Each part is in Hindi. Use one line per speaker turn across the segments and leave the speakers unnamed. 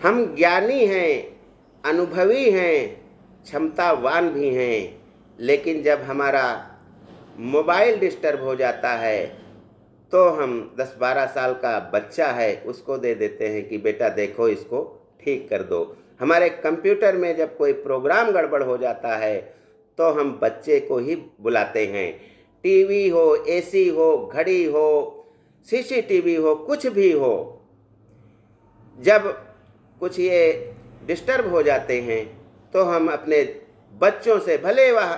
हम ज्ञानी हैं, अनुभवी हैं, क्षमतावान भी हैं, लेकिन जब हमारा मोबाइल डिस्टर्ब हो जाता है तो हम 10-12 साल का बच्चा है उसको दे देते हैं कि बेटा देखो इसको ठीक कर दो। हमारे कंप्यूटर में जब कोई प्रोग्राम गड़बड़ हो जाता है तो हम बच्चे को ही बुलाते हैं। टीवी हो, एसी हो, घड़ी हो, सीसीटीवी हो, कुछ भी हो, जब कुछ ये डिस्टर्ब हो जाते हैं तो हम अपने बच्चों से, भले वह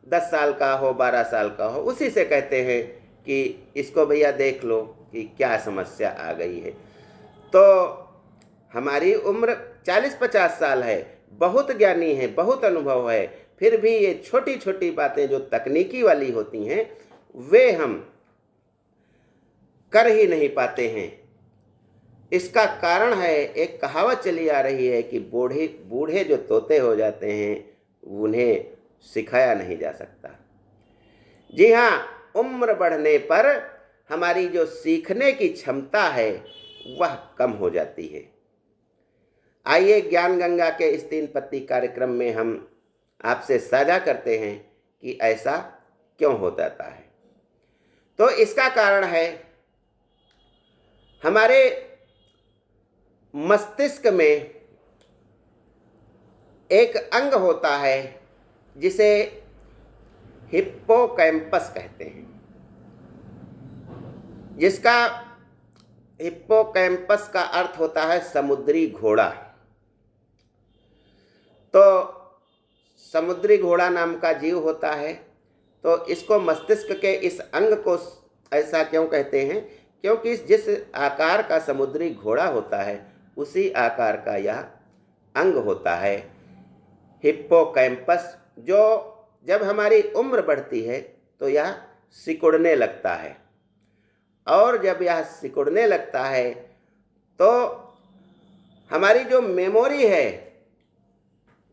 10 साल का हो, 12 साल का हो, उसी से कहते हैं कि इसको भैया देख लो कि क्या समस्या आ गई है। तो हमारी उम्र 40-50 साल है, बहुत ज्ञानी है, बहुत अनुभव है, फिर भी ये छोटी छोटी बातें जो तकनीकी वाली होती हैं वे हम कर ही नहीं पाते हैं। इसका कारण है, एक कहावत चली आ रही है कि बूढ़े बूढ़े जो तोते हो जाते हैं उन्हें सिखाया नहीं जा सकता। जी हाँ, उम्र बढ़ने पर हमारी जो सीखने की क्षमता है वह कम हो जाती है। आइए ज्ञान गंगा के इस 3 पत्ती कार्यक्रम में हम आपसे साझा करते हैं कि ऐसा क्यों हो जाता है। तो इसका कारण है, हमारे मस्तिष्क में एक अंग होता है जिसे हिप्पोकैम्पस कहते हैं, जिसका हिप्पोकैम्पस का अर्थ होता है समुद्री घोड़ा। तो समुद्री घोड़ा नाम का जीव होता है, तो इसको मस्तिष्क के इस अंग को ऐसा क्यों कहते हैं, क्योंकि जिस आकार का समुद्री घोड़ा होता है उसी आकार का यह अंग होता है हिप्पोकैम्पस, जो जब हमारी उम्र बढ़ती है तो यह सिकुड़ने लगता है, और जब यह सिकुड़ने लगता है तो हमारी जो मेमोरी है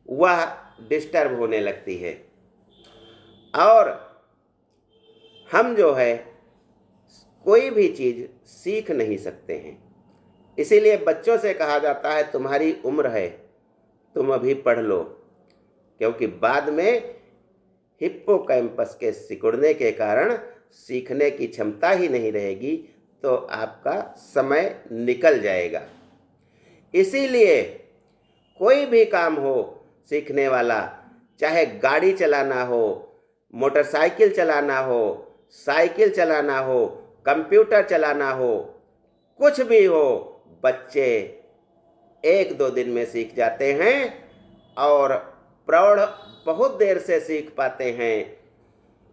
वह डिस्टर्ब होने लगती है, और हम जो है कोई भी चीज़ सीख नहीं सकते हैं। इसीलिए बच्चों से कहा जाता है तुम्हारी उम्र है, तुम अभी पढ़ लो, क्योंकि बाद में हिप्पोकैम्पस के सिकुड़ने के कारण सीखने की क्षमता ही नहीं रहेगी, तो आपका समय निकल जाएगा। इसीलिए कोई भी काम हो सीखने वाला, चाहे गाड़ी चलाना हो, मोटरसाइकिल चलाना हो, साइकिल चलाना हो, कंप्यूटर चलाना हो, कुछ भी हो, बच्चे 1-2 दिन में सीख जाते हैं और प्रौढ़ बहुत देर से सीख पाते हैं,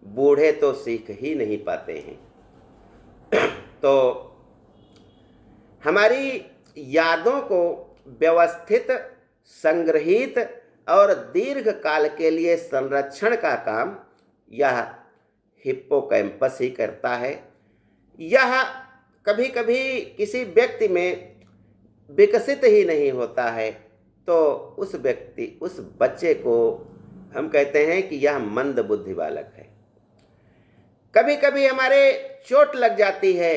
बूढ़े तो सीख ही नहीं पाते हैं। तो हमारी यादों को व्यवस्थित, संग्रहित और दीर्घ काल के लिए संरक्षण का काम यह हिप्पोकैम्पस ही करता है। यह कभी कभी किसी व्यक्ति में विकसित ही नहीं होता है, तो उस व्यक्ति, उस बच्चे को हम कहते हैं कि यह मंद बुद्धि बालक है। कभी कभी हमारे चोट लग जाती है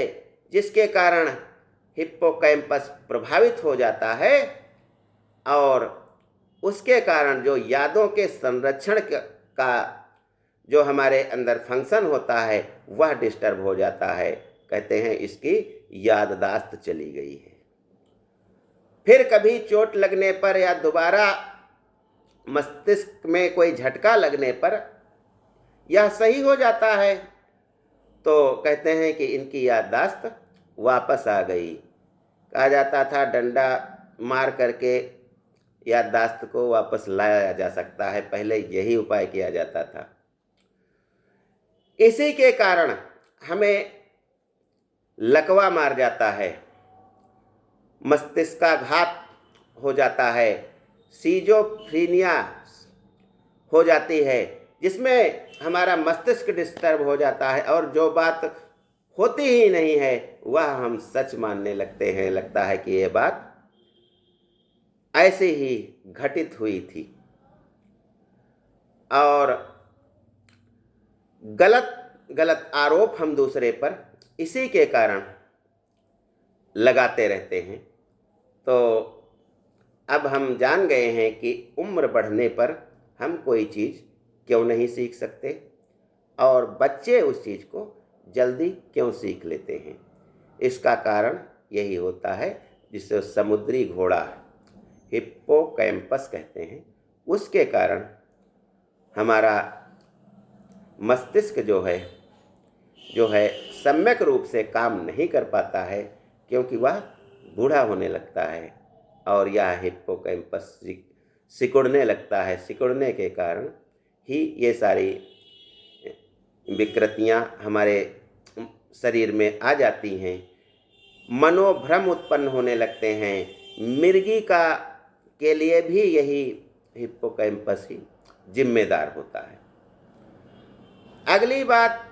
जिसके कारण हिप्पोकैम्पस प्रभावित हो जाता है, और उसके कारण जो यादों के संरक्षण का जो हमारे अंदर फंक्शन होता है वह डिस्टर्ब हो जाता है। कहते हैं इसकी याददाश्त चली गई है। फिर कभी चोट लगने पर या दोबारा मस्तिष्क में कोई झटका लगने पर यह सही हो जाता है, तो कहते हैं कि इनकी याददाश्त वापस आ गई। कहा जाता था डंडा मार करके याददाश्त को वापस लाया जा सकता है, पहले यही उपाय किया जाता था। इसी के कारण हमें लकवा मार जाता है, मस्तिष्काघात हो जाता है, सीजोफ्रीनिया हो जाती है, जिसमें हमारा मस्तिष्क डिस्टर्ब हो जाता है और जो बात होती ही नहीं है वह हम सच मानने लगते हैं। लगता है कि यह बात ऐसे ही घटित हुई थी, और गलत गलत आरोप हम दूसरे पर इसी के कारण लगाते रहते हैं। तो अब हम जान गए हैं कि उम्र बढ़ने पर हम कोई चीज़ क्यों नहीं सीख सकते और बच्चे उस चीज़ को जल्दी क्यों सीख लेते हैं। इसका कारण यही होता है जिसे समुद्री घोड़ा हिप्पोकैम्पस कहते हैं। उसके कारण हमारा मस्तिष्क जो है सम्यक रूप से काम नहीं कर पाता है, क्योंकि वह बूढ़ा होने लगता है और यह हिप्पोकैम्पस सिकुड़ने लगता है। सिकुड़ने के कारण ही ये सारी विकृतियां हमारे शरीर में आ जाती हैं। मनोभ्रम उत्पन्न होने लगते हैं। मिर्गी के लिए भी यही हिप्पोकैम्पस ही जिम्मेदार होता है। अगली बात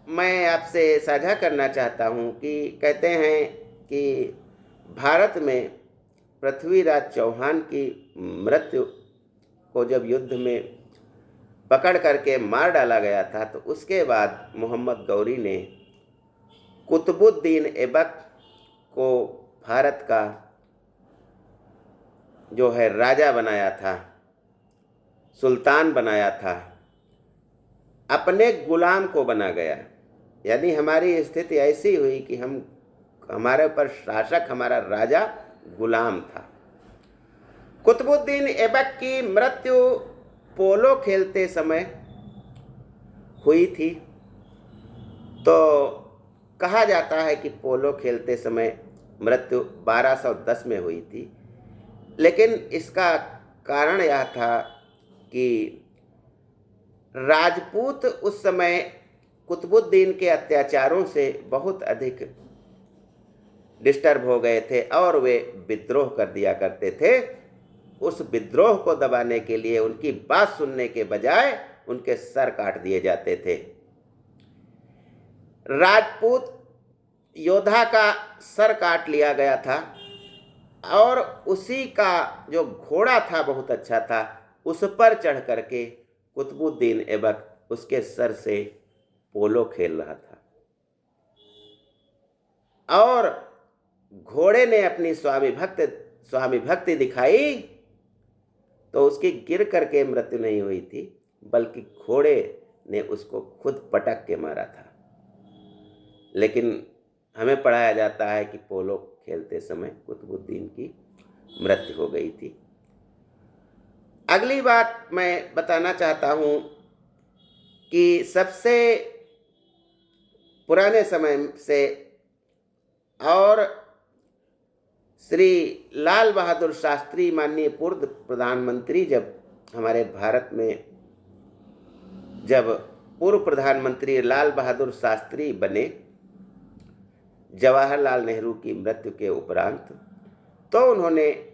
मैं आपसे साझा करना चाहता हूँ कि कहते हैं कि भारत में पृथ्वीराज चौहान की मृत्यु को जब युद्ध में पकड़ करके मार डाला गया था, तो उसके बाद मोहम्मद गौरी ने कुतुबुद्दीन ऐबक को भारत का जो है राजा बनाया था, सुल्तान बनाया था, अपने गुलाम को बना गया। यानी हमारी स्थिति ऐसी हुई कि हमारे ऊपर शासक, हमारा राजा गुलाम था। कुतुबुद्दीन ऐबक की मृत्यु पोलो खेलते समय हुई थी। तो कहा जाता है कि पोलो खेलते समय मृत्यु 1210 में हुई थी, लेकिन इसका कारण यह था कि राजपूत उस समय कुतुबुद्दीन के अत्याचारों से बहुत अधिक डिस्टर्ब हो गए थे और वे विद्रोह कर दिया करते थे। उस विद्रोह को दबाने के लिए उनकी बात सुनने के बजाय उनके सर काट दिए जाते थे। राजपूत योद्धा का सर काट लिया गया था और उसी का जो घोड़ा था, बहुत अच्छा था, उस पर चढ़ करके कुतुबुद्दीन ऐबक उसके सर से पोलो खेल रहा था और घोड़े ने अपनी स्वामी भक्ति दिखाई तो उसकी गिर करके मृत्यु नहीं हुई थी, बल्कि घोड़े ने उसको खुद पटक के मारा था। लेकिन हमें पढ़ाया जाता है कि पोलो खेलते समय कुतुबुद्दीन की मृत्यु हो गई थी। अगली बात मैं बताना चाहता हूँ कि सबसे पुराने समय से और श्री लाल बहादुर शास्त्री, माननीय पूर्व प्रधानमंत्री, जब हमारे भारत में जब पूर्व प्रधानमंत्री लाल बहादुर शास्त्री बने जवाहरलाल नेहरू की मृत्यु के उपरांत, तो उन्होंने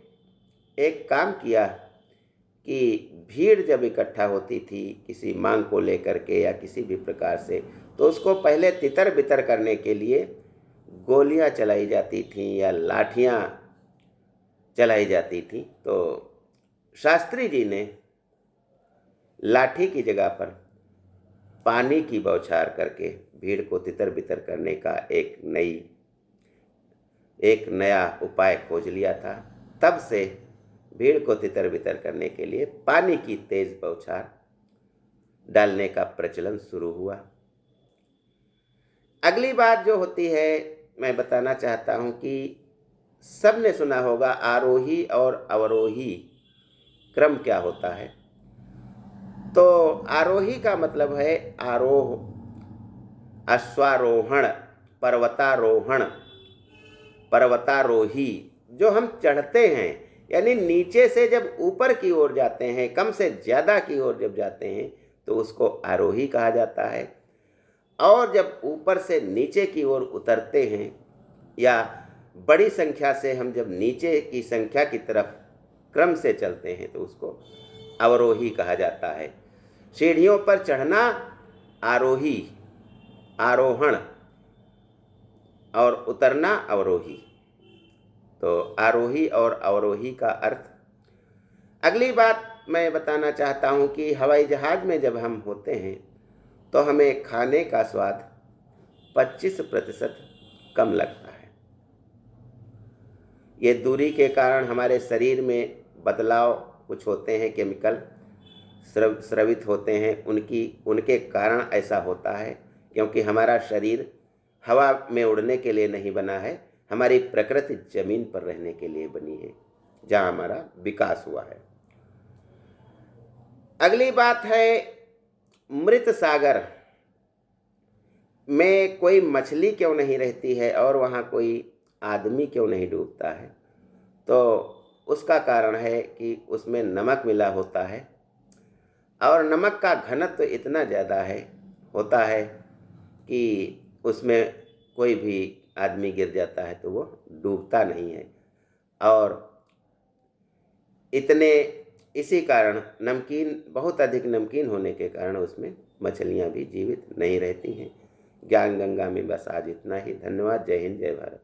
एक काम किया कि भीड़ जब इकट्ठा होती थी किसी मांग को लेकर के या किसी भी प्रकार से, तो उसको पहले तितर बितर करने के लिए गोलियां चलाई जाती थीं या लाठियां चलाई जाती थी। तो शास्त्री जी ने लाठी की जगह पर पानी की बौछार करके भीड़ को तितर बितर करने का एक नया उपाय खोज लिया था। तब से भीड़ को तितर बितर करने के लिए पानी की तेज बौछार डालने का प्रचलन शुरू हुआ। अगली बात जो होती है, मैं बताना चाहता हूं कि सबने सुना होगा आरोही और अवरोही क्रम क्या होता है। तो आरोही का मतलब है आरोह, अश्वारोहण, पर्वतारोहण, पर्वतारोही। जो हम चढ़ते हैं, यानी नीचे से जब ऊपर की ओर जाते हैं, कम से ज़्यादा की ओर जब जाते हैं, तो उसको आरोही कहा जाता है। और जब ऊपर से नीचे की ओर उतरते हैं या बड़ी संख्या से हम जब नीचे की संख्या की तरफ क्रम से चलते हैं, तो उसको अवरोही कहा जाता है। सीढ़ियों पर चढ़ना आरोही, आरोहण, और उतरना अवरोही। तो आरोही और अवरोही का अर्थ। अगली बात मैं बताना चाहता हूँ कि हवाई जहाज़ में जब हम होते हैं तो हमें खाने का स्वाद 25% कम लगता है। ये दूरी के कारण हमारे शरीर में बदलाव कुछ होते हैं, केमिकल स्रवित होते हैं, उनके कारण ऐसा होता है, क्योंकि हमारा शरीर हवा में उड़ने के लिए नहीं बना है, हमारी प्रकृति जमीन पर रहने के लिए बनी है, जहाँ हमारा विकास हुआ है। अगली बात है, मृत सागर में कोई मछली क्यों नहीं रहती है और वहाँ कोई आदमी क्यों नहीं डूबता है? तो उसका कारण है कि उसमें नमक मिला होता है, और नमक का घनत्व इतना ज़्यादा होता है कि उसमें कोई भी आदमी गिर जाता है तो वो डूबता नहीं है। और इसी कारण बहुत अधिक नमकीन होने के कारण उसमें मछलियाँ भी जीवित नहीं रहती हैं। ज्ञान गंगा में बस आज इतना ही। धन्यवाद। जय हिंद, जय भारत।